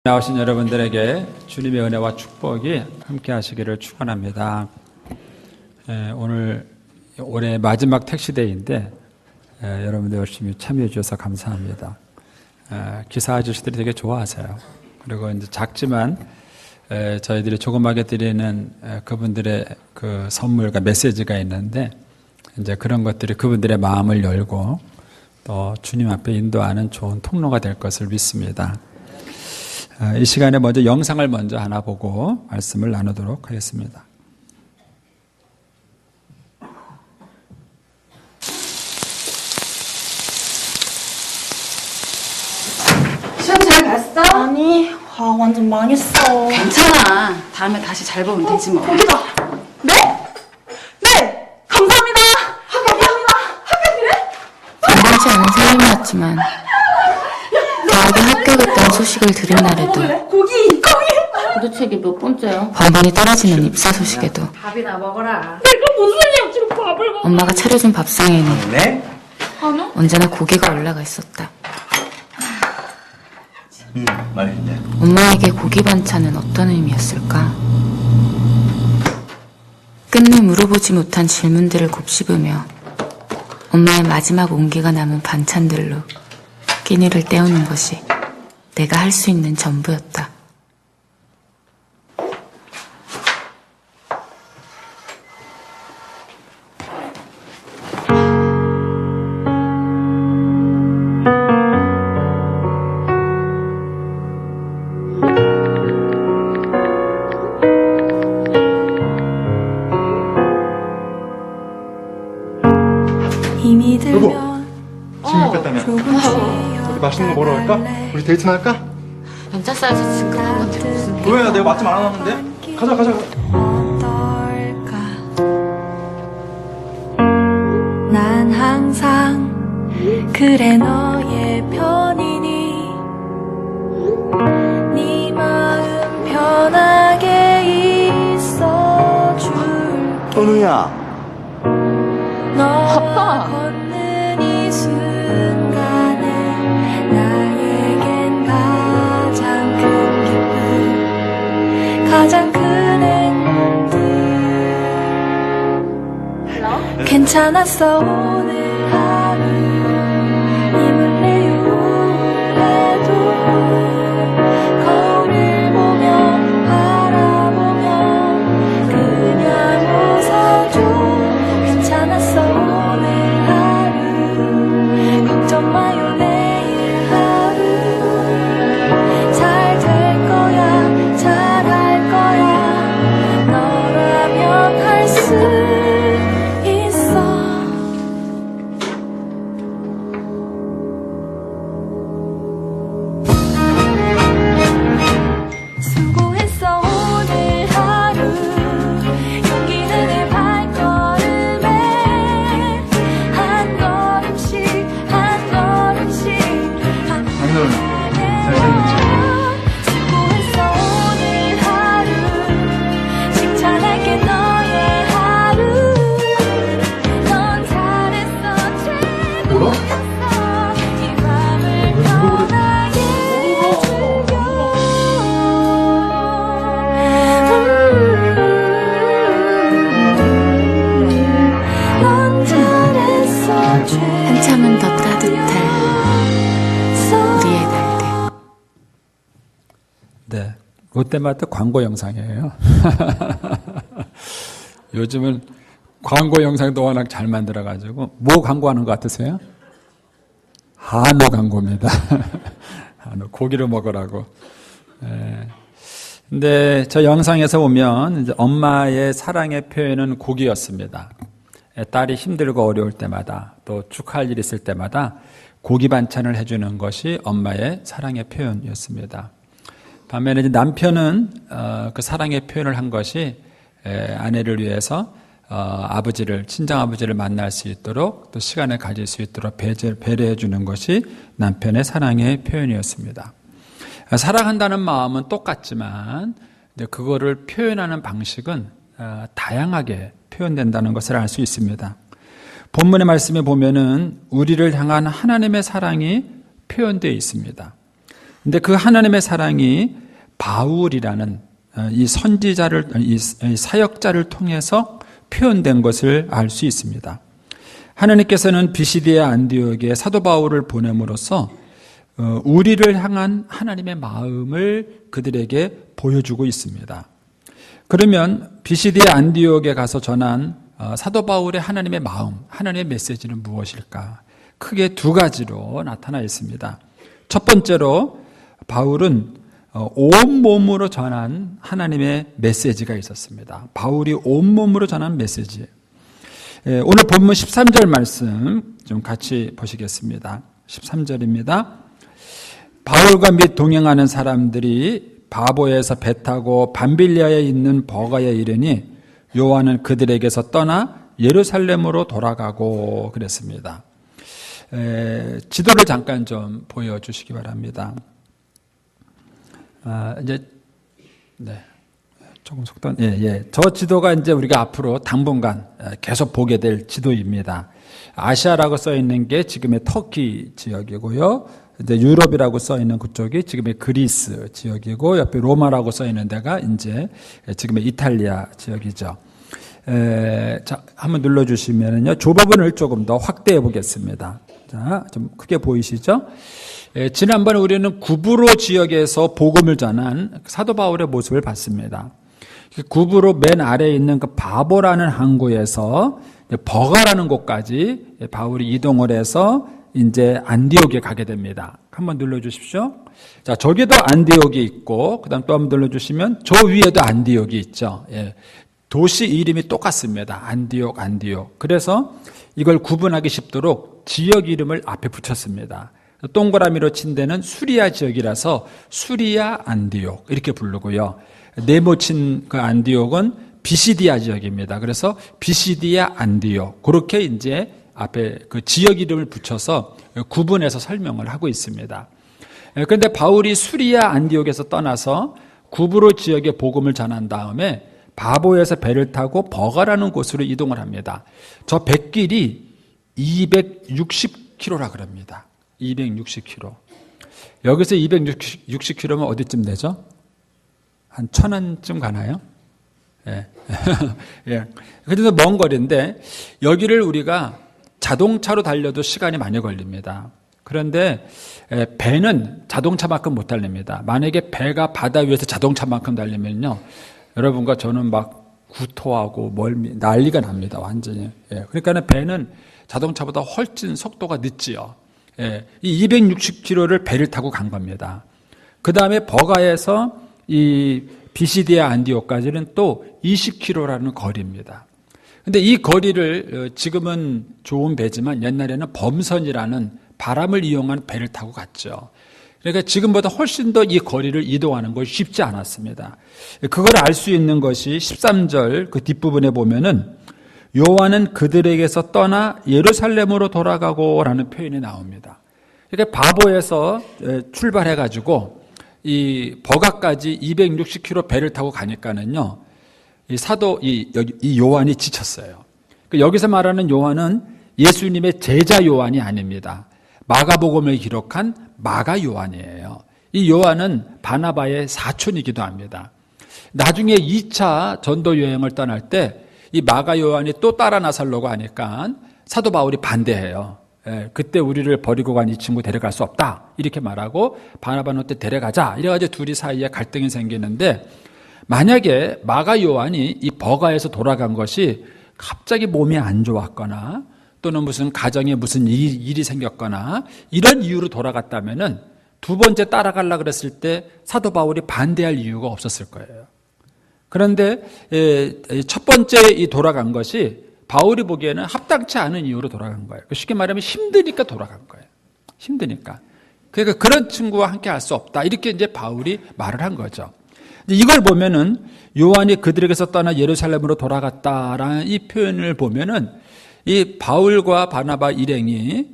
나오신 여러분들에게 주님의 은혜와 축복이 함께 하시기를 축원합니다. 오늘 올해 마지막 택시데이인데 여러분들 열심히 참여해 주셔서 감사합니다. 기사 아저씨들이 되게 좋아하세요. 그리고 이제 작지만 저희들이 조그맣게 드리는 그분들의 그 선물과 메시지가 있는데 이제 그런 것들이 그분들의 마음을 열고 또 주님 앞에 인도하는 좋은 통로가 될 것을 믿습니다. 이 시간에 먼저 영상을 먼저 하나 보고 말씀을 나누도록 하겠습니다. 시험 잘 봤어? 아니, 완전 망했어. 괜찮아. 다음에 다시 잘 보면 되지 뭐. 거기다. 네? 네! 감사합니다! 감사합니다! 만만치 않은 삶이었지만 겨울에 합격했다는 소식을 들은 날에도 고기! 도대체 이게 몇 번째야? 번번이 떨어지는 입사 소식에도 밥이나 먹어라. 내가 무슨 약주로 밥을 먹어? 엄마가 차려준 밥상에는 네? 언제나 고기가 올라가 있었다. 맛있네. 엄마에게 고기 반찬은 어떤 의미였을까? 끝내 물어보지 못한 질문들을 곱씹으며 엄마의 마지막 온기가 남은 반찬들로 끼니를 때우는 것이 내가 할 수 있는 전부였다. 여보, 지금 뺐다며. 어디 맛있는 거 먹으러 갈까? 우리 데이트나 할까? 연차 쌓여서 지금 그런 건데 무슨 왜? 내가 맛집 안 하는데? 가자. 난 항상 그래 너의 편이니 네 마음 편하게 있어줄게. 은우야. 너와 걷는 이 순간은 나에겐 가장 큰 기쁨, 가장 큰 행복. 괜찮았어 오늘 하루 힘을 내요 우울해도 거울을 보며 바라보며 그냥 웃어줘. 괜찮았어 오늘 하루 걱정 마요 내일 하루 잘 될 거야 잘할 거야 너라면 할 수 있어. 수고했어 오늘 하루 용기는 내 발걸음에 한 걸음씩 한 걸음씩 오늘 잘생겼지? 수고했어 오늘 하루 칭찬할게 너의 하루 넌 잘했어 최고였어 이 밤을 편하게 즐겨. 넌 잘했어 한참은 더 따뜻한 우리의 날들. 네, 롯데마트 광고 영상이에요. 요즘은 광고 영상도 워낙 잘 만들어가지고 뭐 광고하는 것 같으세요? 한우 광고입니다. 한우 고기를 먹으라고. 근데 저 영상에서 보면 이제 엄마의 사랑의 표현은 고기였습니다. 딸이 힘들고 어려울 때마다 또 축하할 일 있을 때마다 고기 반찬을 해주는 것이 엄마의 사랑의 표현이었습니다. 반면에 이제 남편은 그 사랑의 표현을 한 것이 아내를 위해서 아버지를 친정 아버지를 만날 수 있도록 또 시간을 가질 수 있도록 배려해 주는 것이 남편의 사랑의 표현이었습니다. 사랑한다는 마음은 똑같지만 이제 그거를 표현하는 방식은 다양하게 표현된다는 것을 알 수 있습니다. 본문의 말씀에 보면은 우리를 향한 하나님의 사랑이 표현되어 있습니다. 근데 그 하나님의 사랑이 바울이라는 이 선지자를, 이 사역자를 통해서 표현된 것을 알 수 있습니다. 하나님께서는 비시디아 안디옥에 사도 바울을 보냄으로써 우리를 향한 하나님의 마음을 그들에게 보여주고 있습니다. 그러면 비시디아 안디옥에 가서 전한 사도 바울의 하나님의 마음, 하나님의 메시지는 무엇일까? 크게 두 가지로 나타나 있습니다. 첫 번째로 바울은 온몸으로 전한 하나님의 메시지가 있었습니다. 바울이 온몸으로 전한 메시지. 오늘 본문 13절 말씀 좀 같이 보시겠습니다. 13절입니다. 바울과 및 동행하는 사람들이 바보에서 배 타고 밤빌리아에 있는 버가에 이르니 요한은 그들에게서 떠나 예루살렘으로 돌아가고 그랬습니다. 지도를 잠깐 좀 보여주시기 바랍니다. 조금 속도, 저 지도가 이제 우리가 앞으로 당분간 계속 보게 될 지도입니다. 아시아라고 써 있는 게 지금의 터키 지역이고요. 이제 유럽이라고 써 있는 그쪽이 지금의 그리스 지역이고, 옆에 로마라고 써 있는 데가 이제 지금의 이탈리아 지역이죠. 자, 한번 눌러주시면요. 조법원을 조금 더 확대해 보겠습니다. 자, 좀 크게 보이시죠? 지난번에 우리는 구브로 지역에서 복음을 전한 사도 바울의 모습을 봤습니다. 구브로 맨 아래에 있는 그 바보라는 항구에서 버가라는 곳까지 바울이 이동을 해서 이제 안디옥에 가게 됩니다. 한번 눌러주십시오. 자, 저기도 안디옥이 있고, 그 다음 또 한번 눌러주시면 저 위에도 안디옥이 있죠. 도시 이름이 똑같습니다. 안디옥. 그래서 이걸 구분하기 쉽도록 지역 이름을 앞에 붙였습니다. 동그라미로 친 데는 수리아 지역이라서 수리아 안디옥 이렇게 부르고요. 네모친 그 안디옥은 비시디아 지역입니다. 그래서 비시디아 안디옥 그렇게 이제 앞에 그 지역 이름을 붙여서 구분해서 설명을 하고 있습니다. 그런데 바울이 수리아 안디옥에서 떠나서 구브로 지역에 복음을 전한 다음에 바보에서 배를 타고 버가라는 곳으로 이동을 합니다. 저 뱃길이 260km라 그럽니다. 260km. 여기서 260km면 어디쯤 되죠? 한 1000원쯤 가나요? 예. 예. 그래도 먼 거리인데 여기를 우리가 자동차로 달려도 시간이 많이 걸립니다. 그런데 배는 자동차만큼 못 달립니다. 만약에 배가 바다 위에서 자동차만큼 달리면요, 여러분과 저는 막 구토하고 난리가 납니다. 완전히. 예. 그러니까 배는 자동차보다 훨씬 속도가 늦지요. 예. 이 260km를 배를 타고 간 겁니다. 그 다음에 버가에서 이 비시디아 안디옥까지는 또 20km라는 거리입니다. 근데 이 거리를 지금은 좋은 배지만 옛날에는 범선이라는 바람을 이용한 배를 타고 갔죠. 그러니까 지금보다 훨씬 더 이 거리를 이동하는 것이 쉽지 않았습니다. 그걸 알 수 있는 것이 13절 그 뒷부분에 보면은 요한은 그들에게서 떠나 예루살렘으로 돌아가고 라는 표현이 나옵니다. 그러니까 바보에서 출발해가지고 이 버가까지 260km 배를 타고 가니까는요, 이 요한이 지쳤어요. 여기서 말하는 요한은 예수님의 제자 요한이 아닙니다. 마가복음을 기록한 마가 요한이에요. 이 요한은 바나바의 사촌이기도 합니다. 나중에 2차 전도 여행을 떠날 때 이 마가 요한이 또 따라 나서려고 하니까 사도 바울이 반대해요. 그때 우리를 버리고 간 이 친구 데려갈 수 없다 이렇게 말하고 바나바는 때 데려가자 이래가지고 둘이 사이에 갈등이 생기는데, 만약에 마가 요한이 이 버가에서 돌아간 것이 갑자기 몸이 안 좋았거나 또는 무슨 가정에 무슨 일이 생겼거나 이런 이유로 돌아갔다면은 두 번째 따라가려고 그랬을 때 사도 바울이 반대할 이유가 없었을 거예요. 그런데 첫 번째 이 돌아간 것이 바울이 보기에는 합당치 않은 이유로 돌아간 거예요. 쉽게 말하면 힘드니까 돌아간 거예요. 힘드니까. 그러니까 그런 친구와 함께 할 수 없다. 이렇게 이제 바울이 말을 한 거죠. 이걸 보면은 요한이 그들에게서 떠나 예루살렘으로 돌아갔다라는 이 표현을 보면은 이 바울과 바나바 일행이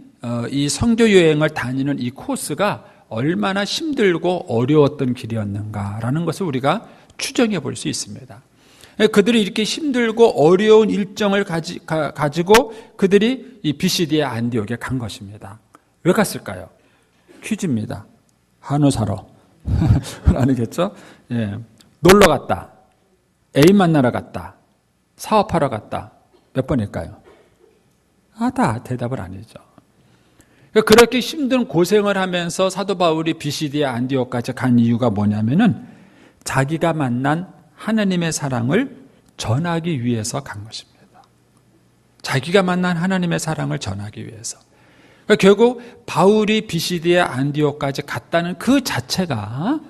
이 선교 여행을 다니는 이 코스가 얼마나 힘들고 어려웠던 길이었는가라는 것을 우리가 추정해 볼 수 있습니다. 그들이 이렇게 힘들고 어려운 일정을 가지고 그들이 이 비시디아 안디옥에 간 것입니다. 왜 갔을까요? 퀴즈입니다. 한우 사러. 아니겠죠? 예. 놀러 갔다. 애인 만나러 갔다. 사업하러 갔다. 몇 번일까요? 다 대답을 아니죠. 그렇게 힘든 고생을 하면서 사도 바울이 비시디아 안디옥까지 간 이유가 뭐냐면은 자기가 만난 하나님의 사랑을 전하기 위해서 간 것입니다. 자기가 만난 하나님의 사랑을 전하기 위해서. 그러니까 결국 바울이 비시디아 안디옥까지 갔다는 그 자체가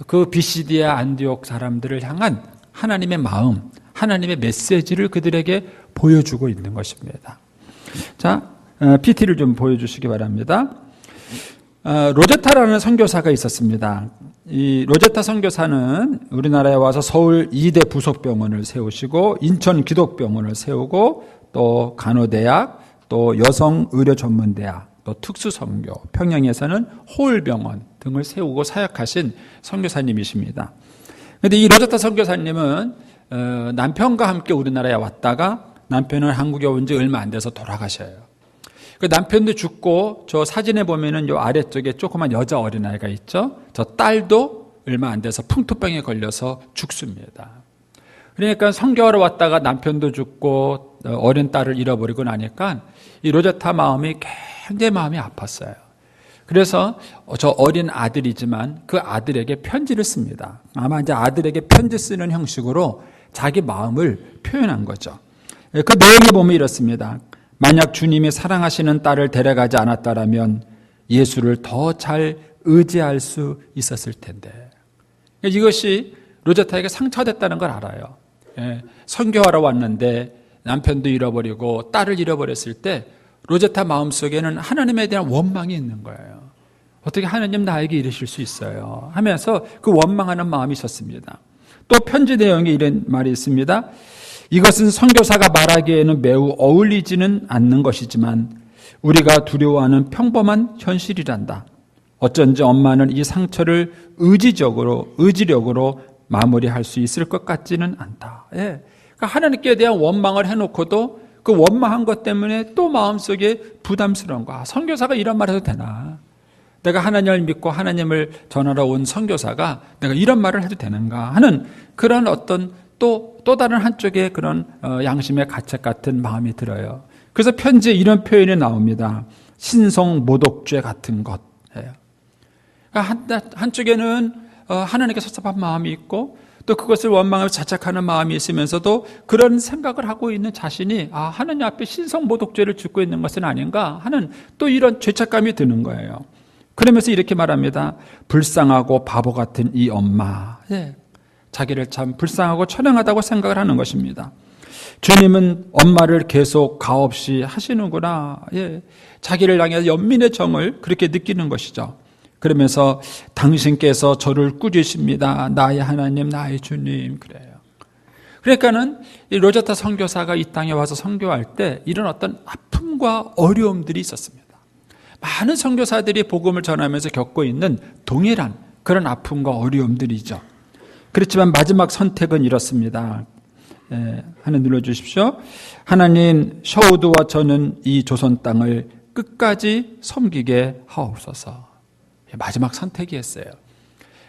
그 비시디아 안디옥 사람들을 향한 하나님의 마음, 하나님의 메시지를 그들에게 보여주고 있는 것입니다. 자, PT를 좀 보여주시기 바랍니다. 로제타라는 선교사가 있었습니다. 이 로제타 선교사는 우리나라에 와서 서울 2대 부속병원을 세우시고 인천 기독병원을 세우고 또 간호대학, 또 여성의료전문대학, 또 특수선교, 평양에서는 호울병원 등을 세우고 사역하신 선교사님이십니다. 그런데 이 로제타 선교사님은 남편과 함께 우리나라에 왔다가 남편은 한국에 온 지 얼마 안 돼서 돌아가셔요. 그 남편도 죽고 저 사진에 보면은 요 아래쪽에 조그만 여자 어린아이가 있죠. 저 딸도 얼마 안 돼서 풍토병에 걸려서 죽습니다. 그러니까 선교하러 왔다가 남편도 죽고 어린 딸을 잃어버리고 나니까 이 로제타 마음이 굉장히 마음이 아팠어요. 그래서 저 어린 아들이지만 그 아들에게 편지를 씁니다. 아마 이제 아들에게 편지 쓰는 형식으로 자기 마음을 표현한 거죠. 그 내용을 보면 이렇습니다. 만약 주님이 사랑하시는 딸을 데려가지 않았다라면 예수를 더 잘 의지할 수 있었을 텐데. 이것이 로제타에게 상처됐다는 걸 알아요. 선교하러 왔는데 남편도 잃어버리고 딸을 잃어버렸을 때 로제타 마음속에는 하나님에 대한 원망이 있는 거예요. 어떻게 하나님 나에게 이러실 수 있어요? 하면서 그 원망하는 마음이 있었습니다. 또 편지 내용에 이런 말이 있습니다. 이것은 선교사가 말하기에는 매우 어울리지는 않는 것이지만 우리가 두려워하는 평범한 현실이란다. 어쩐지 엄마는 이 상처를 의지력으로 마무리할 수 있을 것 같지는 않다. 예. 그러니까 하나님께 대한 원망을 해놓고도 그 원망한 것 때문에 또 마음속에 부담스러운 거야. 선교사가 이런 말 해도 되나? 내가 하나님을 믿고 하나님을 전하러 온 선교사가 내가 이런 말을 해도 되는가 하는 그런 어떤 또 다른 한쪽의 그런 양심의 가책 같은 마음이 들어요. 그래서 편지에 이런 표현이 나옵니다. 신성 모독죄 같은 것이에요. 그러니까 한쪽에는 하나님께 섭섭한 마음이 있고 또 그것을 원망하며 자책하는 마음이 있으면서도 그런 생각을 하고 있는 자신이 하나님 앞에 신성 모독죄를 짓고 있는 것은 아닌가 하는 또 이런 죄책감이 드는 거예요. 그러면서 이렇게 말합니다. 불쌍하고 바보 같은 이 엄마. 예. 자기를 참 불쌍하고 처량하다고 생각을 하는 것입니다. 주님은 엄마를 계속 가없이 하시는구나. 예. 자기를 향해 연민의 정을 그렇게 느끼는 것이죠. 그러면서 당신께서 저를 꾸리십니다. 나의 하나님, 나의 주님. 그래요. 그러니까는 이 로제타 선교사가 이 땅에 와서 선교할 때 이런 어떤 아픔과 어려움들이 있었습니다. 많은 선교사들이 복음을 전하면서 겪고 있는 동일한 그런 아픔과 어려움들이죠. 그렇지만 마지막 선택은 이렇습니다. 하나 눌러주십시오. 하나님, 셔우드와 저는 이 조선 땅을 끝까지 섬기게 하옵소서. 마지막 선택이었어요.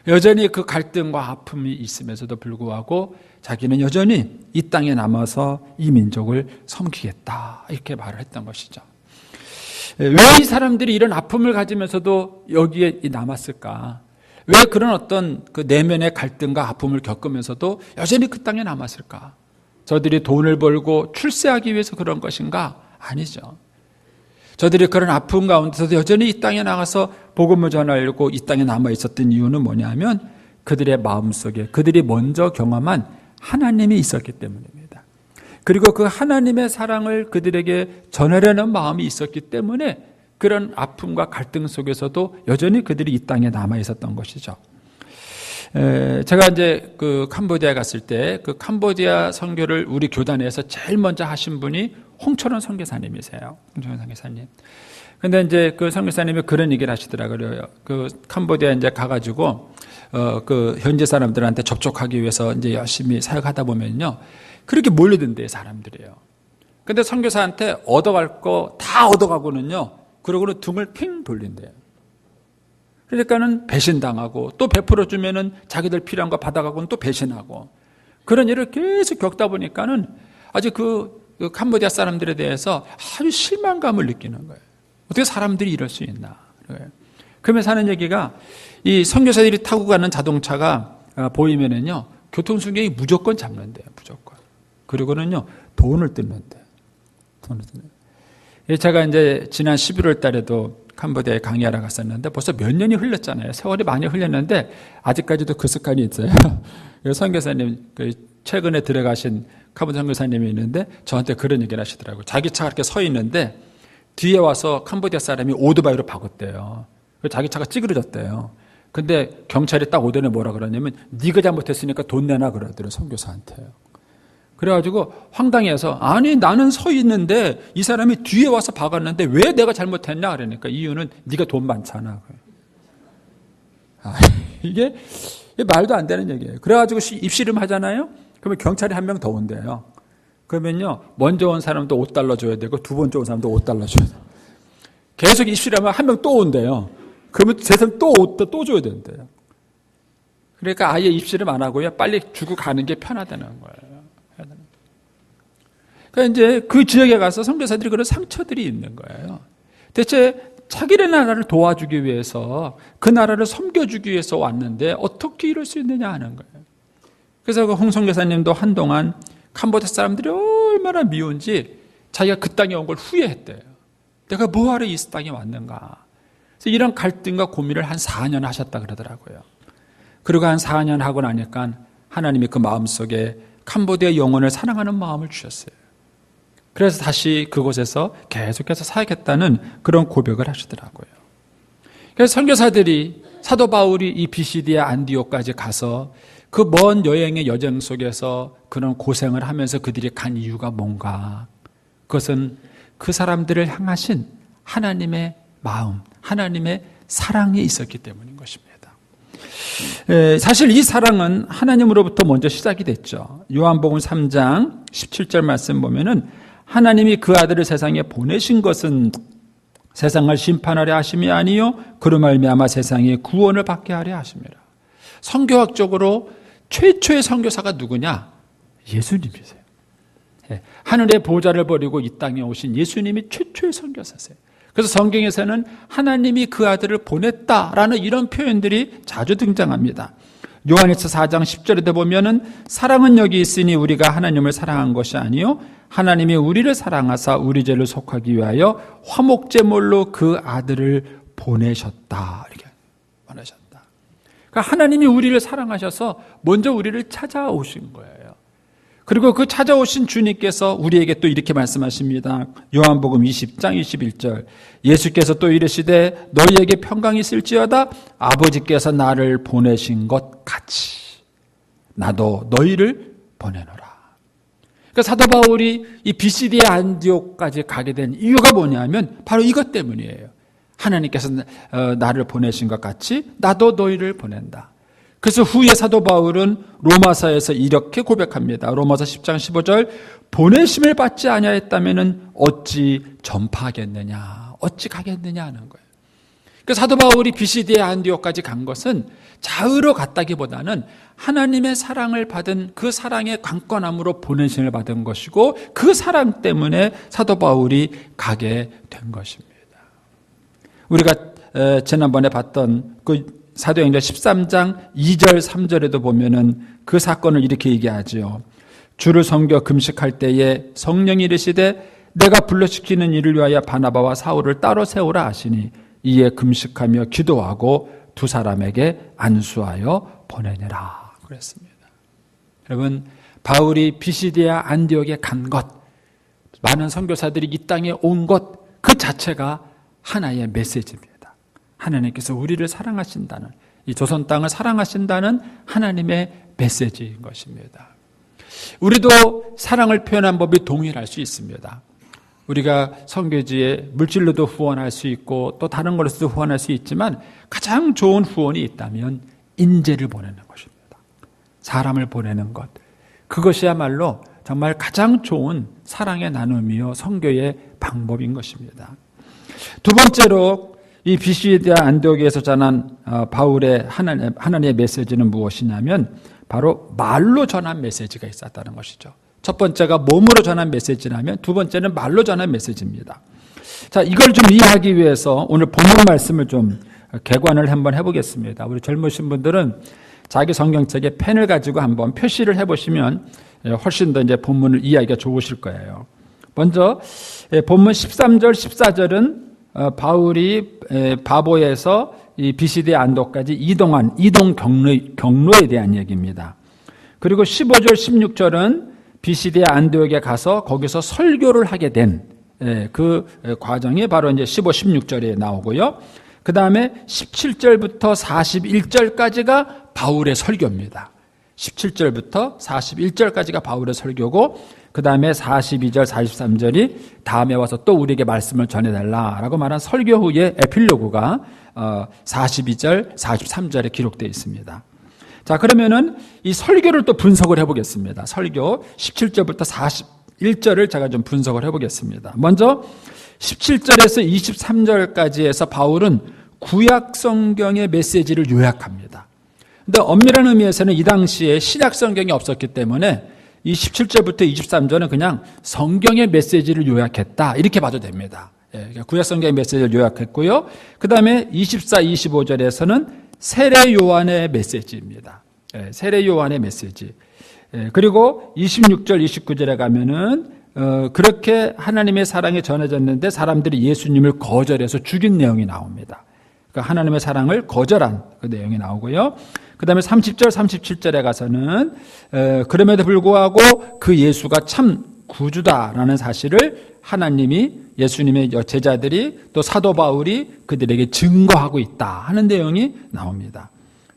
여전히 그 갈등과 아픔이 있으면서도 불구하고 자기는 여전히 이 땅에 남아서 이 민족을 섬기겠다 이렇게 말을 했던 것이죠. 왜 이 사람들이 이런 아픔을 가지면서도 여기에 남았을까? 왜 그런 어떤 그 내면의 갈등과 아픔을 겪으면서도 여전히 그 땅에 남았을까? 저들이 돈을 벌고 출세하기 위해서 그런 것인가? 아니죠. 저들이 그런 아픔 가운데서도 여전히 이 땅에 나가서 복음을 전하려고 이 땅에 남아 있었던 이유는 뭐냐면 그들의 마음속에 그들이 먼저 경험한 하나님이 있었기 때문입니다. 그리고 그 하나님의 사랑을 그들에게 전하려는 마음이 있었기 때문에 그런 아픔과 갈등 속에서도 여전히 그들이 이 땅에 남아 있었던 것이죠. 제가 이제 그 캄보디아에 갔을 때 그 캄보디아 선교를 우리 교단에서 제일 먼저 하신 분이 홍철원 선교사님이세요. 홍철원 선교사님. 근데 이제 그 선교사님이 그런 얘기를 하시더라고요. 그 캄보디아 이제 가가지고 그 현지 사람들한테 접촉하기 위해서 이제 열심히 사역하다 보면요, 그렇게 몰리던데요, 사람들이요. 근데 선교사한테 얻어갈 거 다 얻어가고는요, 그러고는 등을 핑 돌린대요. 그러니까는 배신당하고 또 베풀어 주면은 자기들 필요한 거 받아가고는 또 배신하고 그런 일을 계속 겪다 보니까는 아주 그 캄보디아 사람들에 대해서 아주 실망감을 느끼는 거예요. 어떻게 사람들이 이럴 수 있나. 그러면서 하는 얘기가 이 선교사들이 타고 가는 자동차가 보이면은요, 교통순경이 무조건 잡는데요, 무조건. 그리고는요, 돈을 뜯는데요. 제가 이제 지난 11월 달에도 캄보디아에 강의하러 갔었는데 벌써 몇 년이 흘렀잖아요. 세월이 많이 흘렸는데 아직까지도 그 습관이 있어요. 선교사님, 최근에 들어가신 캄보디아 선교사님이 있는데 저한테 그런 얘기를 하시더라고요. 자기 차가 이렇게 서 있는데 뒤에 와서 캄보디아 사람이 오토바이로 박았대요. 자기 차가 찌그러졌대요. 근데 경찰이 딱 오더니 뭐라 그러냐면 네가 잘못했으니까 돈 내놔 그러더래요. 선교사한테요. 그래가지고 황당해서 아니 나는 서 있는데 이 사람이 뒤에 와서 박았는데 왜 내가 잘못했냐 그러니까 이유는 네가 돈 많잖아. 이게 말도 안 되는 얘기예요. 그래가지고 입씨름 하잖아요. 그러면 경찰이 한 명 더 온대요. 그러면요 먼저 온 사람도 $5 줘야 되고 두 번째 온 사람도 $5 줘야 돼요. 계속 입씨름하면 한 명 또 온대요. 그러면 제 사람 또 줘야 된대요. 그러니까 아예 입씨름 안 하고요 빨리 주고 가는 게 편하다는 거예요. 그러니까 이제 그 지역에 가서 선교사들이 그런 상처들이 있는 거예요. 대체 자기네 나라를 도와주기 위해서 그 나라를 섬겨주기 위해서 왔는데 어떻게 이럴 수 있느냐 하는 거예요. 그래서 그 홍 선교사님도 한동안 캄보디아 사람들이 얼마나 미운지 자기가 그 땅에 온 걸 후회했대요. 내가 뭐하러 이 땅에 왔는가. 그래서 이런 갈등과 고민을 한 4년 하셨다 그러더라고요. 그리고 한 4년 하고 나니까 하나님이 그 마음속에 캄보디아 영혼을 사랑하는 마음을 주셨어요. 그래서 다시 그곳에서 계속해서 살겠다는 그런 고백을 하시더라고요. 그래서 선교사들이 사도 바울이 이 비시디아 안디옥까지 가서 그 먼 여행의 여정 속에서 그런 고생을 하면서 그들이 간 이유가 뭔가? 그것은 그 사람들을 향하신 하나님의 마음, 하나님의 사랑이 있었기 때문인 것입니다. 사실 이 사랑은 하나님으로부터 먼저 시작이 됐죠. 요한복음 3장 17절 말씀 보면은 하나님이 그 아들을 세상에 보내신 것은 세상을 심판하려 하심이 아니요 그로 말미암아 세상에 구원을 받게 하려 하심이라. 선교학적으로 최초의 선교사가 누구냐? 예수님이세요. 하늘의 보좌를 버리고 이 땅에 오신 예수님이 최초의 선교사세요. 그래서 성경에서는 하나님이 그 아들을 보냈다라는 이런 표현들이 자주 등장합니다. 요한일서 4장 10절에도 보면은 사랑은 여기 있으니 우리가 하나님을 사랑한 것이 아니요 하나님이 우리를 사랑하사 우리 죄를 속하기 위하여 화목제물로 그 아들을 보내셨다 이렇게 말하셨다. 그러니까 하나님이 우리를 사랑하셔서 먼저 우리를 찾아오신 거예요. 그리고 그 찾아오신 주님께서 우리에게 또 이렇게 말씀하십니다. 요한복음 20장 21절 예수께서 또 이르시되 너희에게 평강이 있을지어다 아버지께서 나를 보내신 것 같이 나도 너희를 보내노라. 그러니까 사도 바울이 이 비시디아 안디옥까지 가게 된 이유가 뭐냐면 바로 이것 때문이에요. 하나님께서 나를 보내신 것 같이 나도 너희를 보낸다. 그래서 후에 사도 바울은 로마서에서 이렇게 고백합니다. 로마서 10장 15절 보내심을 받지 아니하였다면 어찌 전파하겠느냐 어찌 가겠느냐 하는 거예요. 그러니까 사도 바울이 비시디아 안디옥까지 간 것은 자의로 갔다기보다는 하나님의 사랑을 받은 그 사랑의 강권함으로 보내심을 받은 것이고 그 사랑 때문에 사도 바울이 가게 된 것입니다. 우리가 지난번에 봤던 그 사도행전 13장 2절 3절에도 보면은 그 사건을 이렇게 얘기하죠. 주를 섬겨 금식할 때에 성령이 이르시되 내가 불러시키는 일을 위하여 바나바와 사울을 따로 세우라 하시니 이에 금식하며 기도하고 두 사람에게 안수하여 보내니라 그랬습니다. 여러분 바울이 비시디아 안디옥에 간 것, 많은 선교사들이 이 땅에 온 것 그 자체가 하나의 메시지입니다. 하나님께서 우리를 사랑하신다는 이 조선 땅을 사랑하신다는 하나님의 메시지인 것입니다. 우리도 사랑을 표현한 법이 동일할 수 있습니다. 우리가 선교지에 물질로도 후원할 수 있고 또 다른 것으로도 후원할 수 있지만 가장 좋은 후원이 있다면 인재를 보내는 것입니다. 사람을 보내는 것. 그것이야말로 정말 가장 좋은 사랑의 나눔이요 선교의 방법인 것입니다. 두 번째로 이 비시디아 안디옥에서 전한 바울의 하나님의 메시지는 무엇이냐면 바로 말로 전한 메시지가 있었다는 것이죠. 첫 번째가 몸으로 전한 메시지라면 두 번째는 말로 전한 메시지입니다. 자, 이걸 좀 이해하기 위해서 오늘 본문 말씀을 좀 개관을 한번 해보겠습니다. 우리 젊으신 분들은 자기 성경책에 펜을 가지고 한번 표시를 해보시면 훨씬 더 이제 본문을 이해하기가 좋으실 거예요. 먼저 본문 13절, 14절은 바울이 바보에서 이 비시디아 안독까지 이동 경로에 대한 얘기입니다. 그리고 15절, 16절은 비시디아 안디옥에 가서 거기서 설교를 하게 된 그 과정이 바로 이제 15, 16절에 나오고요. 그 다음에 17절부터 41절까지가 바울의 설교입니다. 17절부터 41절까지가 바울의 설교고, 그 다음에 42절, 43절이 다음에 와서 또 우리에게 말씀을 전해달라라고 말한 설교 후에 에필로그가 42절, 43절에 기록되어 있습니다. 자, 그러면은 이 설교를 또 분석을 해보겠습니다. 설교 17절부터 41절을 제가 좀 분석을 해보겠습니다. 먼저 17절에서 23절까지 해서 바울은 구약 성경의 메시지를 요약합니다. 근데 엄밀한 의미에서는 이 당시에 신약 성경이 없었기 때문에 이 17절부터 23절은 그냥 성경의 메시지를 요약했다, 이렇게 봐도 됩니다. 구약 성경의 메시지를 요약했고요. 그 다음에 24, 25절에서는 세례 요한의 메시지입니다. 세례 요한의 메시지. 그리고 26절, 29절에 가면은 그렇게 하나님의 사랑이 전해졌는데 사람들이 예수님을 거절해서 죽인 내용이 나옵니다. 그러니까 하나님의 사랑을 거절한 그 내용이 나오고요. 그 다음에 30절, 37절에 가서는 그럼에도 불구하고 그 예수가 참 구주다라는 사실을 하나님이, 예수님의 제자들이 또 사도 바울이 그들에게 증거하고 있다 하는 내용이 나옵니다.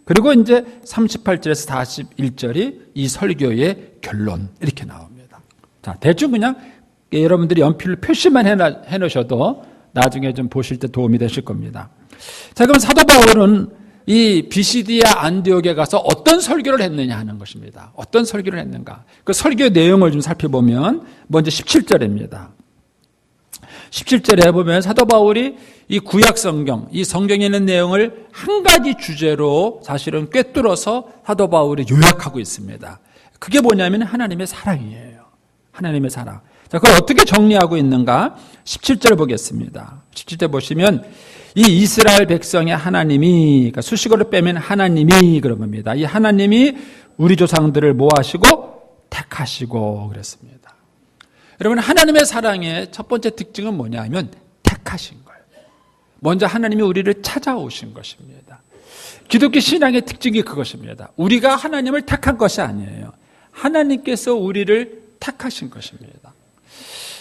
그리고 이제 38절에서 41절이 이 설교의 결론, 이렇게 나옵니다. 자, 대충 그냥 여러분들이 연필로 표시만 해놓으셔도 나중에 좀 보실 때 도움이 되실 겁니다. 자, 그럼 사도 바울은 이 비시디아 안디옥에 가서 어떤 설교를 했느냐 하는 것입니다. 어떤 설교를 했는가? 그 설교 내용을 좀 살펴보면 먼저 17절입니다. 17절에 보면 사도 바울이 이 구약 성경, 이 성경에 있는 내용을 한 가지 주제로 사실은 꿰뚫어서 사도 바울이 요약하고 있습니다. 그게 뭐냐면 하나님의 사랑이에요. 하나님의 사랑. 자, 그걸 어떻게 정리하고 있는가? 17절 보겠습니다. 17절 보시면 이 이스라엘 백성의 하나님이, 그러니까 수식어를 빼면 하나님이 그런 겁니다. 이 하나님이 우리 조상들을 뭐 하시고? 택하시고 그랬습니다. 여러분, 하나님의 사랑의 첫 번째 특징은 뭐냐면 택하신 거예요. 먼저 하나님이 우리를 찾아오신 것입니다. 기독교 신앙의 특징이 그것입니다. 우리가 하나님을 택한 것이 아니에요. 하나님께서 우리를 택하신 것입니다.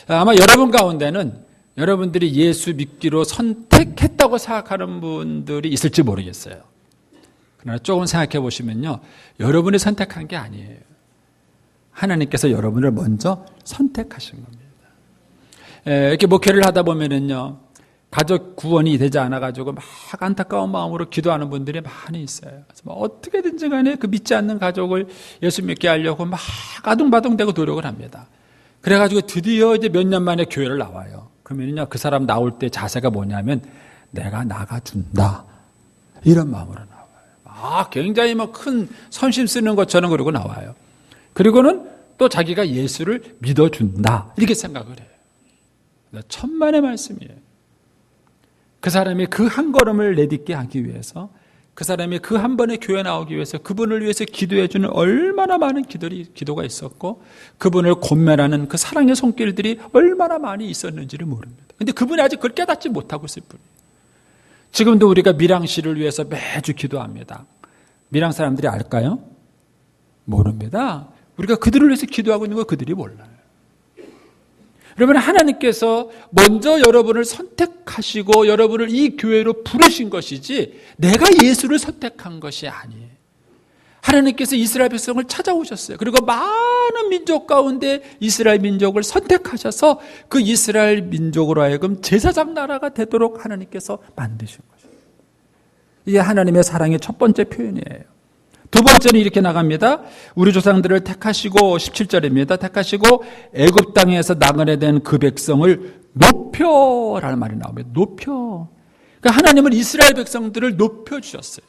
아마 여러분 가운데는 여러분들이 예수 믿기로 선택했다고 생각하는 분들이 있을지 모르겠어요. 그러나 조금 생각해 보시면요, 여러분이 선택한 게 아니에요. 하나님께서 여러분을 먼저 선택하신 겁니다. 이렇게 목회를 하다 보면은요, 가족 구원이 되지 않아가지고 막 안타까운 마음으로 기도하는 분들이 많이 있어요. 그래서 뭐 어떻게든지 간에 그 믿지 않는 가족을 예수 믿게 하려고 막 아둥바둥대고 노력을 합니다. 그래가지고 드디어 이제 몇 년 만에 교회를 나와요. 그러면요, 그 사람 나올 때 자세가 뭐냐면 내가 나가준다, 이런 마음으로 나와요. 굉장히 뭐 큰 선심 쓰는 것처럼 그러고 나와요. 그리고는 또 자기가 예수를 믿어준다, 이렇게 생각을 해요. 천만의 말씀이에요. 그 사람이 그 한 걸음을 내딛게 하기 위해서, 그 사람이 그 한 번에 교회 나오기 위해서 그분을 위해서 기도해 주는 얼마나 많은 기도가 있었고, 그분을 권면하는 그 사랑의 손길들이 얼마나 많이 있었는지를 모릅니다. 그런데 그분이 아직 그걸 깨닫지 못하고 있을 뿐이에요. 지금도 우리가 밀양시를 위해서 매주 기도합니다. 밀양 사람들이 알까요? 모릅니다. 우리가 그들을 위해서 기도하고 있는 거 그들이 몰라요. 여러분, 하나님께서 먼저 여러분을 선택하시고 여러분을 이 교회로 부르신 것이지 내가 예수를 선택한 것이 아니에요. 하나님께서 이스라엘 백성을 찾아오셨어요. 그리고 많은 민족 가운데 이스라엘 민족을 선택하셔서 그 이스라엘 민족으로 하여금 제사장 나라가 되도록 하나님께서 만드신 거죠. 이게 하나님의 사랑의 첫 번째 표현이에요. 두 번째는 이렇게 나갑니다. 우리 조상들을 택하시고, 17절입니다. 택하시고 애굽 땅에서 나그네된 그 백성을 높여라는 말이 나옵니다. 높여. 그러니까 그러니까 하나님은 이스라엘 백성들을 높여주셨어요.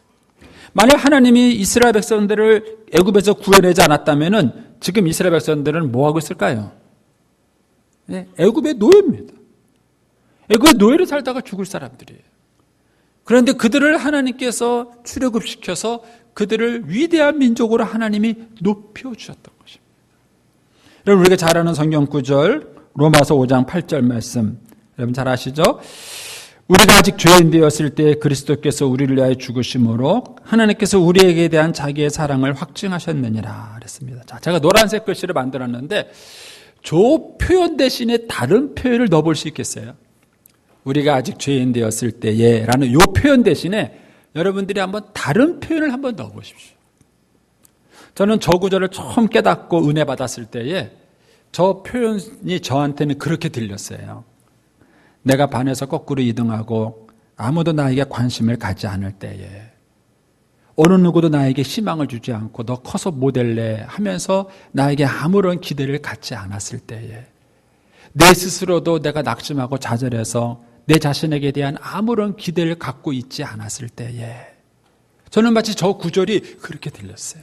만약 하나님이 이스라엘 백성들을 애굽에서 구해내지 않았다면 지금 이스라엘 백성들은 뭐하고 있을까요? 애굽의 노예입니다. 애굽의 노예로 살다가 죽을 사람들이에요. 그런데 그들을 하나님께서 출애굽시켜서 그들을 위대한 민족으로 하나님이 높여주셨던 것입니다. 여러분, 우리가 잘 아는 성경 구절 로마서 5장 8절 말씀 여러분 잘 아시죠? 우리가 아직 죄인 되었을 때 그리스도께서 우리를 위하여 죽으심으로 하나님께서 우리에게 대한 자기의 사랑을 확증하셨느니라 그랬습니다. 자, 제가 노란색 글씨를 만들었는데 저 표현 대신에 다른 표현을 넣어볼 수 있겠어요? 우리가 아직 죄인 되었을 때에 라는 이 표현 대신에 여러분들이 한번 다른 표현을 한번 넣어보십시오. 저는 저 구절을 처음 깨닫고 은혜 받았을 때에 저 표현이 저한테는 그렇게 들렸어요. 내가 반에서 거꾸로 이동하고 아무도 나에게 관심을 갖지 않을 때에 어느 누구도 나에게 희망을 주지 않고 너 커서 뭐 될래 하면서 나에게 아무런 기대를 갖지 않았을 때에 내 스스로도 내가 낙심하고 좌절해서 내 자신에게 대한 아무런 기대를 갖고 있지 않았을 때에 저는 마치 저 구절이 그렇게 들렸어요.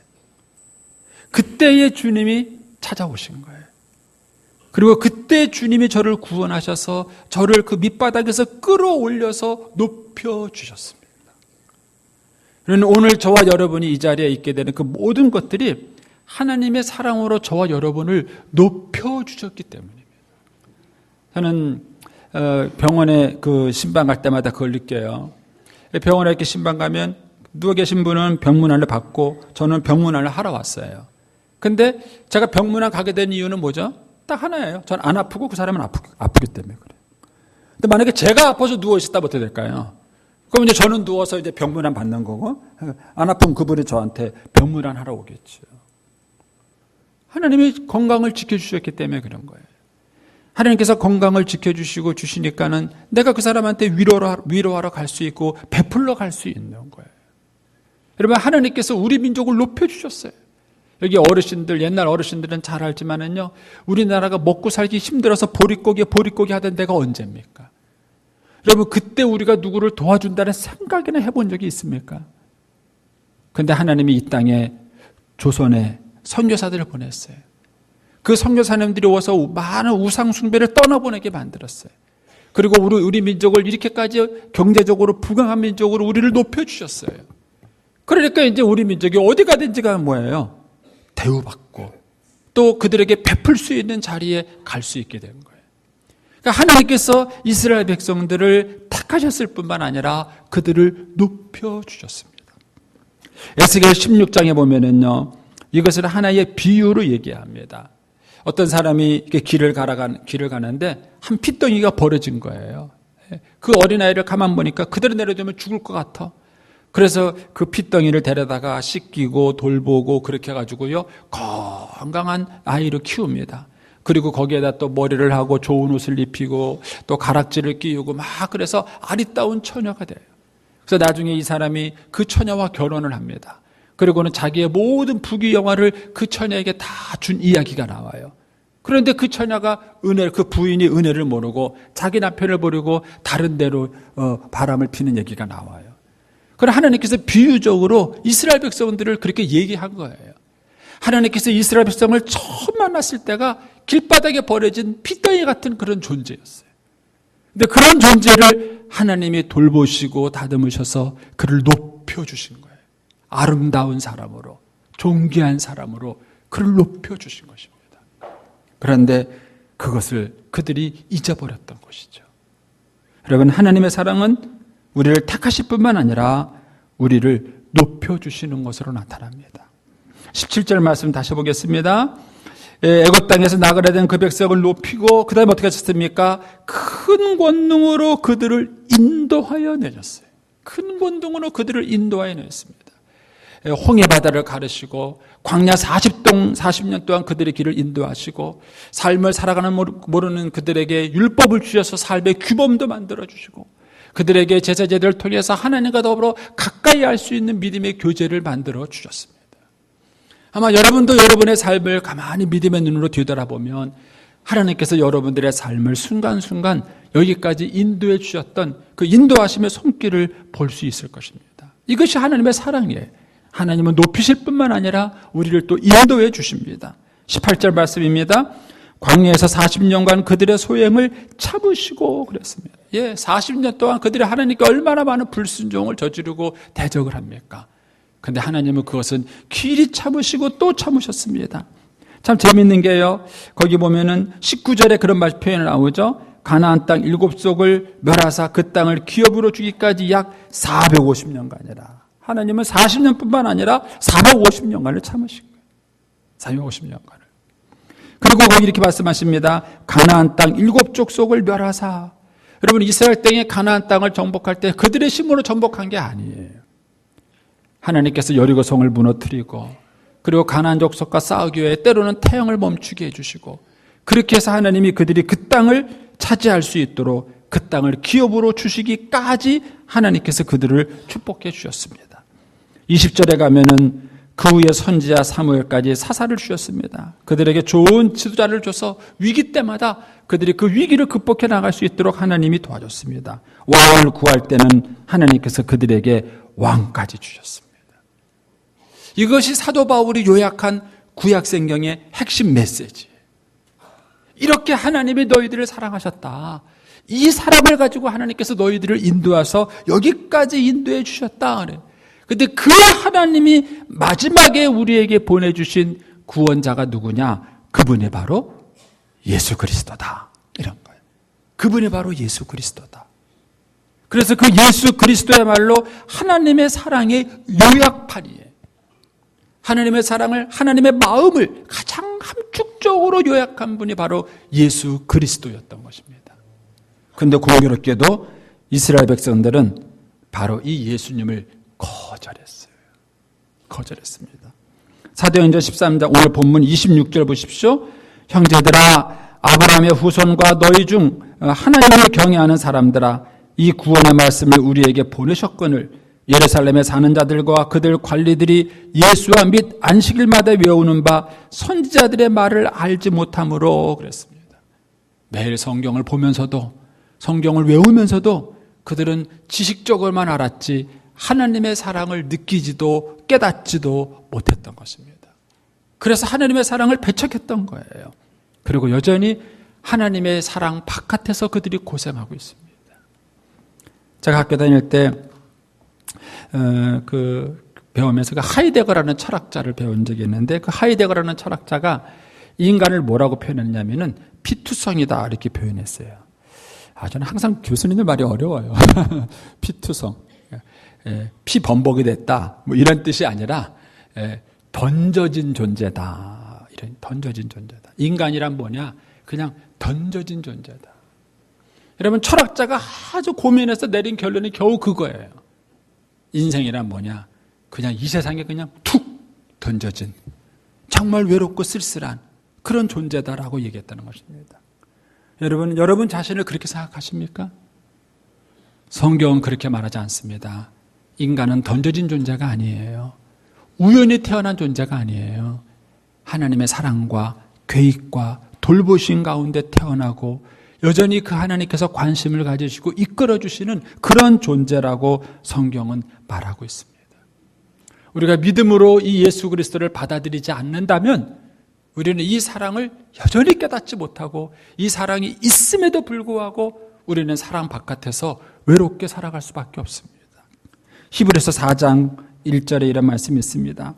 그때의 주님이 찾아오신 거예요. 그리고 그때 주님이 저를 구원하셔서 저를 그 밑바닥에서 끌어올려서 높여주셨습니다. 그러나 오늘 저와 여러분이 이 자리에 있게 되는 그 모든 것들이 하나님의 사랑으로 저와 여러분을 높여주셨기 때문입니다. 저는 병원에 그 신방 갈 때마다 그걸 느껴요. 병원에 이렇게 신방 가면 누워 계신 분은 병문안을 받고 저는 병문안을 하러 왔어요. 근데 제가 병문안 가게 된 이유는 뭐죠? 딱 하나예요. 저는 안 아프고 그 사람은 아프기 때문에 그래요. 근데 만약에 제가 아파서 누워 있었다 어떻게 될까요? 그럼 이제 저는 누워서 이제 병문안 받는 거고 안 아픈 그분이 저한테 병문안 하러 오겠죠. 하나님이 건강을 지켜주셨기 때문에 그런 거예요. 하나님께서 건강을 지켜주시고 주시니까는 내가 그 사람한테 위로하러 갈 수 있고 베풀러 갈 수 있는 거예요. 여러분, 하나님께서 우리 민족을 높여주셨어요. 여기 어르신들, 옛날 어르신들은 잘 알지만은요, 우리나라가 먹고 살기 힘들어서 보릿고기 하던 데가 언제입니까? 여러분, 그때 우리가 누구를 도와준다는 생각이나 해본 적이 있습니까? 근데 하나님이 이 땅에 조선에 선교사들을 보냈어요. 그 선교사님들이 와서 많은 우상 숭배를 떠나보내게 만들었어요. 그리고 우리 민족을 이렇게까지 경제적으로 부강한 민족으로 우리를 높여주셨어요. 그러니까 이제 우리 민족이 어디 가든지가 뭐예요? 대우받고 또 그들에게 베풀 수 있는 자리에 갈 수 있게 된 거예요. 그러니까 하나님께서 이스라엘 백성들을 택하셨을 뿐만 아니라 그들을 높여주셨습니다. 에스겔 16장에 보면은요, 이것을 하나의 비유로 얘기합니다. 어떤 사람이 이렇게 길을 가는데 한 핏덩이가 버려진 거예요. 그 어린아이를 가만 보니까 그대로 내려두면 죽을 것 같아. 그래서 그 핏덩이를 데려다가 씻기고 돌보고 그렇게 해가지고요, 건강한 아이로 키웁니다. 그리고 거기에다 또 머리를 하고 좋은 옷을 입히고 또 가락지를 끼우고 막 그래서 아리따운 처녀가 돼요. 그래서 나중에 이 사람이 그 처녀와 결혼을 합니다. 그리고는 자기의 모든 부귀영화를 그 처녀에게 다 준 이야기가 나와요. 그런데 그 처녀가 그 부인이 은혜를 모르고 자기 남편을 버리고 다른 데로 바람을 피는 얘기가 나와요. 그러나 하나님께서 비유적으로 이스라엘 백성들을 그렇게 얘기한 거예요. 하나님께서 이스라엘 백성을 처음 만났을 때가 길바닥에 버려진 핏덩이 같은 그런 존재였어요. 근데 그런 존재를 하나님이 돌보시고 다듬으셔서 그를 높여주신 거예요. 아름다운 사람으로, 존귀한 사람으로 그를 높여주신 것입니다. 그런데 그것을 그들이 잊어버렸던 것이죠. 여러분, 하나님의 사랑은 우리를 택하실 뿐만 아니라 우리를 높여주시는 것으로 나타납니다. 17절 말씀 다시 보겠습니다. 애굽 땅에서 나그네된 그 백성을 높이고 그 다음에 어떻게 하셨습니까? 큰 권능으로 그들을 인도하여 내셨어요. 큰 권능으로 그들을 인도하여 내셨습니다. 홍해 바다를 가르시고 광야 40년 동안 그들의 길을 인도하시고 삶을 살아가는 모르는 그들에게 율법을 주셔서 삶의 규범도 만들어주시고 그들에게 제사제들을 통해서 하나님과 더불어 가까이 할 수 있는 믿음의 교제를 만들어 주셨습니다. 아마 여러분도 여러분의 삶을 가만히 믿음의 눈으로 뒤돌아보면 하나님께서 여러분들의 삶을 순간순간 여기까지 인도해 주셨던 그 인도하심의 손길을 볼 수 있을 것입니다. 이것이 하나님의 사랑이에요. 하나님은 높이실 뿐만 아니라 우리를 또 인도해 주십니다. 18절 말씀입니다. 광야에서 40년간 그들의 소행을 참으시고 그랬습니다. 40년 동안 그들이 하나님께 얼마나 많은 불순종을 저지르고 대적을 합니까? 그런데 하나님은 그것은 길이 참으시고 또 참으셨습니다. 참 재밌는 게요. 거기 보면은 19절에 그런 표현이 나오죠. 가나안 땅 7속을 멸하사 그 땅을 기업으로 주기까지 약 450년간이라. 하나님은 40년뿐만 아니라 450년간을 참으신 거예요. 450년간을. 그리고 거기 이렇게 말씀하십니다. 가나안 땅 7족속을 멸하사. 여러분, 이스라엘 땅에 가나안 땅을 정복할 때 그들의 힘으로 정복한 게 아니에요. 하나님께서 여리고성을 무너뜨리고, 그리고 가나안 족속과 싸우기 위해 때로는 태양을 멈추게 해주시고, 그렇게 해서 하나님이 그들이 그 땅을 차지할 수 있도록 그 땅을 기업으로 주시기까지 하나님께서 그들을 축복해 주셨습니다. 20절에 가면은 그 후에 선지자 사무엘까지 사사를 주셨습니다. 그들에게 좋은 지도자를 줘서 위기 때마다 그들이 그 위기를 극복해 나갈 수 있도록 하나님이 도와줬습니다. 왕을 구할 때는 하나님께서 그들에게 왕까지 주셨습니다. 이것이 사도 바울이 요약한 구약성경의 핵심 메시지예요. 이렇게 하나님이 너희들을 사랑하셨다. 이 사랑을 가지고 하나님께서 너희들을 인도하셔서 여기까지 인도해 주셨다. 그런데 그 하나님이 마지막에 우리에게 보내주신 구원자가 누구냐? 그분이 바로 예수 그리스도다. 이런 거예요. 그분이 바로 예수 그리스도다. 그래서 그 예수 그리스도야말로 하나님의 사랑의 요약판이에요. 하나님의 사랑을, 하나님의 마음을 가장 함축적으로 요약한 분이 바로 예수 그리스도였던 것입니다. 그런데 공교롭게도 이스라엘 백성들은 바로 이 예수님을 거절했습니다. 사도행전 13장 오늘 본문 26절 보십시오. 형제들아, 아브라함의 후손과 너희 중 하나님을 경외하는 사람들아, 이 구원의 말씀을 우리에게 보내셨거늘 예루살렘에 사는 자들과 그들 관리들이 예수와 및 안식일마다 외우는 바 선지자들의 말을 알지 못함으로 그랬습니다. 매일 성경을 보면서도, 성경을 외우면서도 그들은 지식적으로만 알았지 하나님의 사랑을 느끼지도 깨닫지도 못했던 것입니다. 그래서 하나님의 사랑을 배척했던 거예요. 그리고 여전히 하나님의 사랑 바깥에서 그들이 고생하고 있습니다. 제가 학교 다닐 때 배우면서 그 하이데거라는 철학자를 배운 적이 있는데, 그 하이데거라는 철학자가 인간을 뭐라고 표현했냐면은 피투성이다 이렇게 표현했어요. 저는 항상 교수님들 말이 어려워요. 피투성, 피범벅이 됐다 뭐 이런 뜻이 아니라 던져진 존재다. 이런 던져진 존재다. 인간이란 뭐냐? 그냥 던져진 존재다. 여러분, 철학자가 아주 고민해서 내린 결론이 겨우 그거예요. 인생이란 뭐냐? 그냥 이 세상에 그냥 툭 던져진 정말 외롭고 쓸쓸한 그런 존재다라고 얘기했다는 것입니다. 여러분 자신을 그렇게 생각하십니까? 성경은 그렇게 말하지 않습니다. 인간은 던져진 존재가 아니에요. 우연히 태어난 존재가 아니에요. 하나님의 사랑과 계획과 돌보심 가운데 태어나고 여전히 그 하나님께서 관심을 가지시고 이끌어주시는 그런 존재라고 성경은 말하고 있습니다. 우리가 믿음으로 이 예수 그리스도를 받아들이지 않는다면 우리는 이 사랑을 여전히 깨닫지 못하고 이 사랑이 있음에도 불구하고 우리는 사랑 바깥에서 외롭게 살아갈 수밖에 없습니다. 히브리서 4장 1절에 이런 말씀이 있습니다.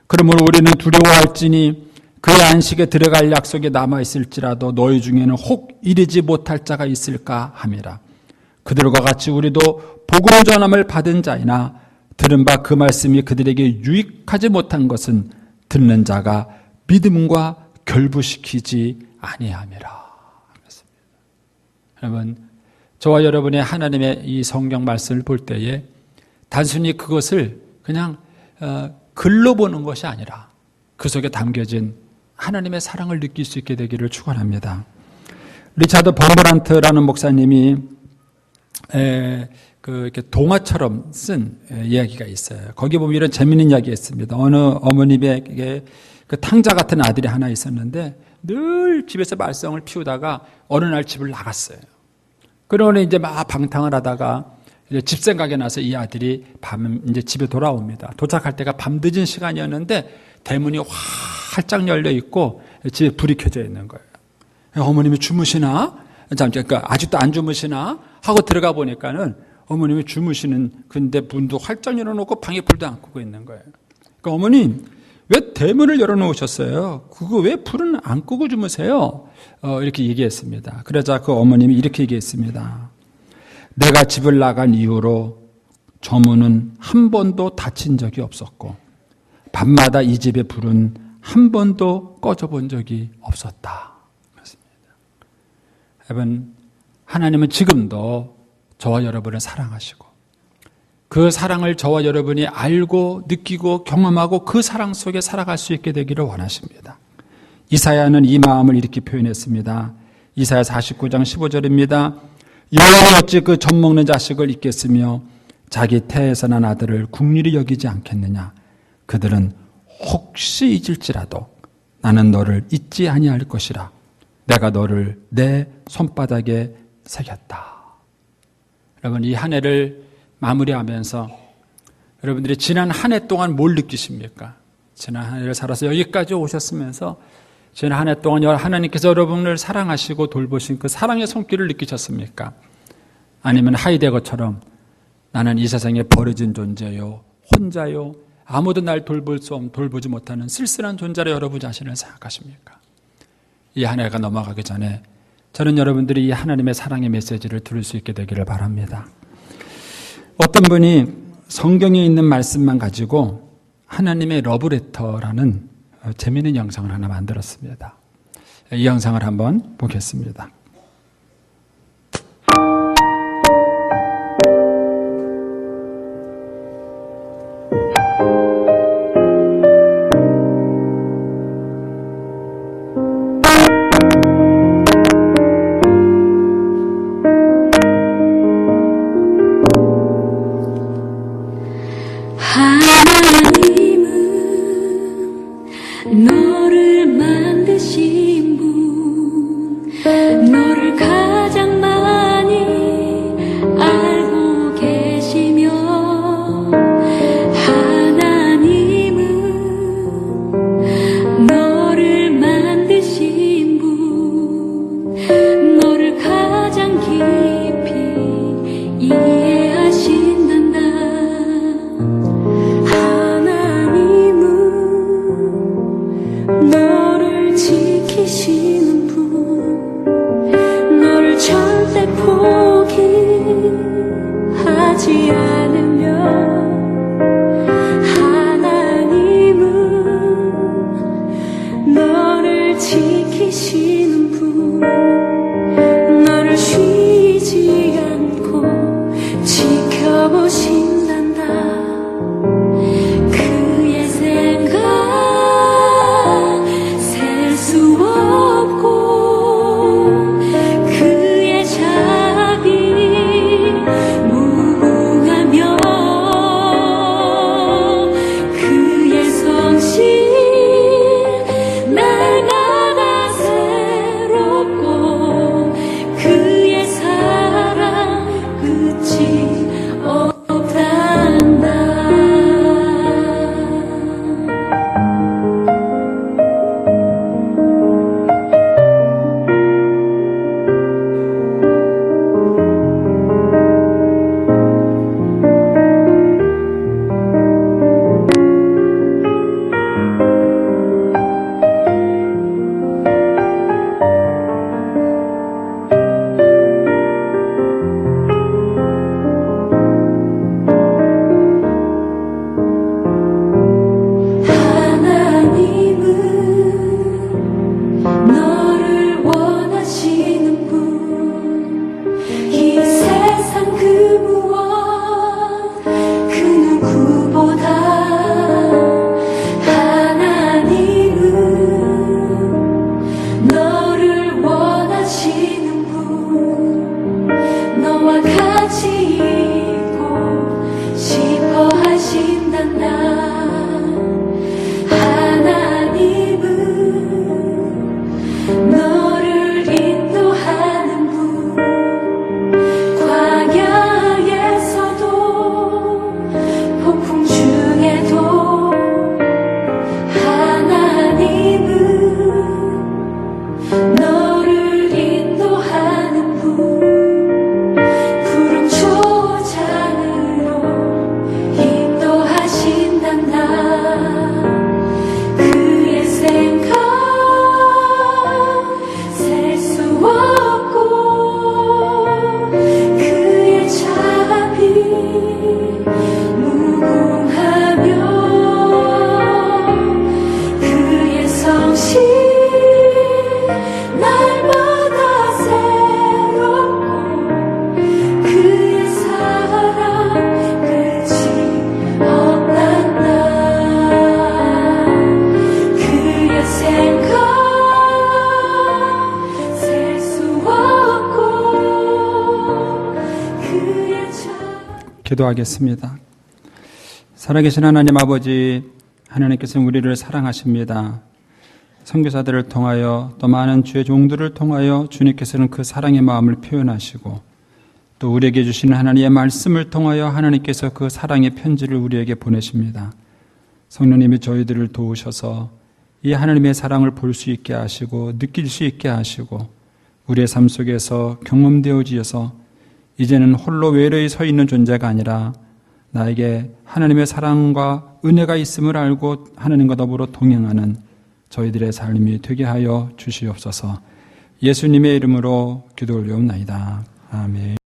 그러므로 우리는 두려워할지니 그의 안식에 들어갈 약속이 남아있을지라도 너희 중에는 혹 이르지 못할 자가 있을까 함이라. 그들과 같이 우리도 복음 전함을 받은 자이나 들은 바 그 말씀이 그들에게 유익하지 못한 것은 듣는 자가 믿음과 결부시키지 아니함이라. 여러분, 저와 여러분의 하나님의 이 성경 말씀을 볼 때에 단순히 그것을 그냥 글로 보는 것이 아니라 그 속에 담겨진 하나님의 사랑을 느낄 수 있게 되기를 축원합니다. 리차드 범브란트라는 목사님이 이렇게 동화처럼 쓴 이야기가 있어요. 거기 보면 이런 재미있는 이야기가 있습니다. 어느 어머님에게 그 탕자 같은 아들이 하나 있었는데 늘 집에서 말썽을 피우다가 어느 날 집을 나갔어요. 그러고는 이제 막 방탕을 하다가 이제 집 생각이 나서 이 아들이 밤 이제 집에 돌아옵니다. 도착할 때가 밤 늦은 시간이었는데 대문이 활짝 열려 있고 집에 불이 켜져 있는 거예요. 어머님이 주무시나? 그러니까 아직도 안 주무시나? 하고 들어가 보니까는 어머님이 주무시는 근데 문도 활짝 열어놓고 방에 불도 안 끄고 있는 거예요. 그러니까 어머님 왜 대문을 열어놓으셨어요? 그거 왜 불은 안 끄고 주무세요? 이렇게 얘기했습니다. 그러자 그 어머님이 이렇게 얘기했습니다. 내가 집을 나간 이후로 저 문은 한 번도 닫힌 적이 없었고 밤마다 이 집의 불은 한 번도 꺼져 본 적이 없었다. 그렇습니다. 여러분, 하나님은 지금도 저와 여러분을 사랑하시고 그 사랑을 저와 여러분이 알고 느끼고 경험하고 그 사랑 속에 살아갈 수 있게 되기를 원하십니다. 이사야는 이 마음을 이렇게 표현했습니다. 이사야 49장 15절입니다. 여호와는 어찌 그 젖먹는 자식을 잊겠으며 자기 태에서 난 아들을 긍휼히 여기지 않겠느냐. 그들은 혹시 잊을지라도 나는 너를 잊지 아니할 것이라. 내가 너를 내 손바닥에 새겼다. 여러분, 이 한 해를 마무리하면서 여러분들이 지난 한 해 동안 뭘 느끼십니까? 지난 한 해를 살아서 여기까지 오셨으면서 지난 한 해 동안 하나님께서 여러분을 사랑하시고 돌보신 그 사랑의 손길을 느끼셨습니까? 아니면 하이데거처럼 나는 이 세상에 버려진 존재요, 혼자요, 아무도 날 돌보지 못하는 쓸쓸한 존재로 여러분 자신을 생각하십니까? 이 한 해가 넘어가기 전에 저는 여러분들이 이 하나님의 사랑의 메시지를 들을 수 있게 되기를 바랍니다. 어떤 분이 성경에 있는 말씀만 가지고 하나님의 러브레터라는 재미있는 영상을 하나 만들었습니다. 이 영상을 한번 보겠습니다. 너를 만드신 분, 너를 가장 많이 알고 계시며, 하나님은 너를 만드신 분, 너를 가장 깊이 이해하신단다. 너를 지키시는 분, 너를 절대 포기하지 않으며, 하나님은 너를 지키시는 분, 너를 쉬지 않고 지켜보신단다. 그의 생각 셀 수 없고 같이 날마다 새롭고 그의 사랑 끝이 없단다. 그의 생각 셀 수 없고 그의 기도하겠습니다. 살아계신 하나님 아버지, 하나님께서는 우리를 사랑하십니다. 선교사들을 통하여 또 많은 주의 종들을 통하여 주님께서는 그 사랑의 마음을 표현하시고 또 우리에게 주시는 하나님의 말씀을 통하여 하나님께서 그 사랑의 편지를 우리에게 보내십니다. 성령님이 저희들을 도우셔서 이 하나님의 사랑을 볼 수 있게 하시고 느낄 수 있게 하시고 우리의 삶 속에서 경험되어지어서 이제는 홀로 외로이 서 있는 존재가 아니라 나에게 하나님의 사랑과 은혜가 있음을 알고 하나님과 더불어 동행하는 저희들의 삶이 되게 하여 주시옵소서. 예수님의 이름으로 기도 올려옵나이다. 아멘.